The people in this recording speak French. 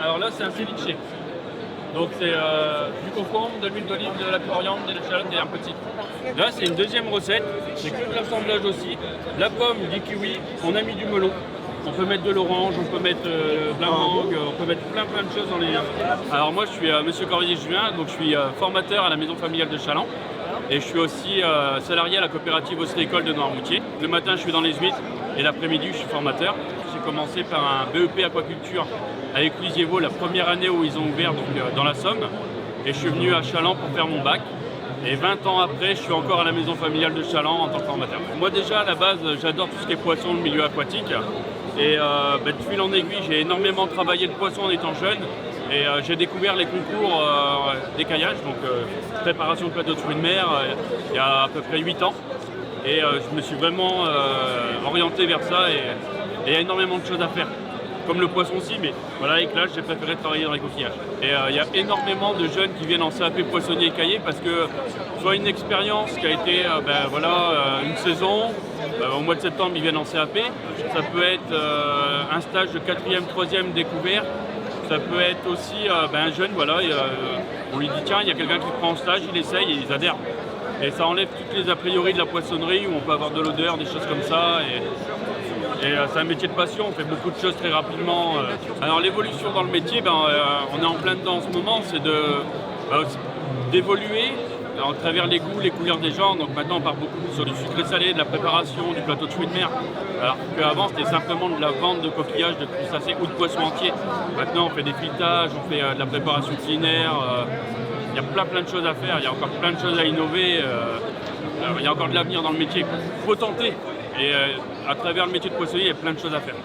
Alors là, c'est un ceviche. Donc c'est du concombre, de l'huile d'olive, de la coriandre, de l'échalote et un petit. Là, c'est une deuxième recette. C'est que de l'assemblage aussi. La pomme, du kiwi, on a mis du melon. On peut mettre de l'orange, on peut mettre de la mangue, on peut mettre plein de choses dans les. Alors moi, je suis Monsieur Corvier-Julien, donc je suis formateur à la maison familiale de Chaland. Et je suis aussi salarié à la coopérative ostréicole de Noirmoutier. Le matin, je suis dans les huîtres et l'après-midi, je suis formateur. J'ai commencé par un BEP aquaculture avec Lisiévaux la première année où ils ont ouvert donc, dans la Somme. Et je suis venu à Chaland pour faire mon bac. Et 20 ans après, je suis encore à la maison familiale de Chaland en tant que formateur. Moi déjà, à la base, j'adore tout ce qui est poisson, le milieu aquatique. Et de fil en aiguille, j'ai énormément travaillé le poisson en étant jeune. Et j'ai découvert les concours d'écaillage, donc préparation de plateaux de fruits de mer, il y a à peu près 8 ans. Et je me suis vraiment orienté vers ça et il y a énormément de choses à faire. Comme le poisson aussi, mais voilà, avec l'âge, j'ai préféré travailler dans les coquillages. Et il y a énormément de jeunes qui viennent en CAP poissonnier écaillé parce que soit une expérience qui a été une saison, au mois de septembre ils viennent en CAP, ça peut être un stage de 4e, 3e découverte. Ça peut être aussi un jeune, voilà, on lui dit tiens, il y a quelqu'un qui prend en stage, il essaye et ils adhèrent. Et ça enlève toutes les a priori de la poissonnerie où on peut avoir de l'odeur, des choses comme ça. Et c'est un métier de passion, on fait beaucoup de choses très rapidement. Alors l'évolution dans le métier, on est en plein dedans en ce moment, c'est d'évoluer à travers les goûts, les couleurs des gens. Donc maintenant on part beaucoup sur du sucré salé, de la préparation, du plateau de fruits de mer. Alors qu'avant c'était simplement de la vente de coquillages, de crustacés ou de poissons entiers. Maintenant on fait des filetages, on fait de la préparation culinaire. Il y a plein de choses à faire, il y a encore plein de choses à innover. Il y a encore de l'avenir dans le métier. Il faut tenter. Et à travers le métier de poissonnier, il y a plein de choses à faire.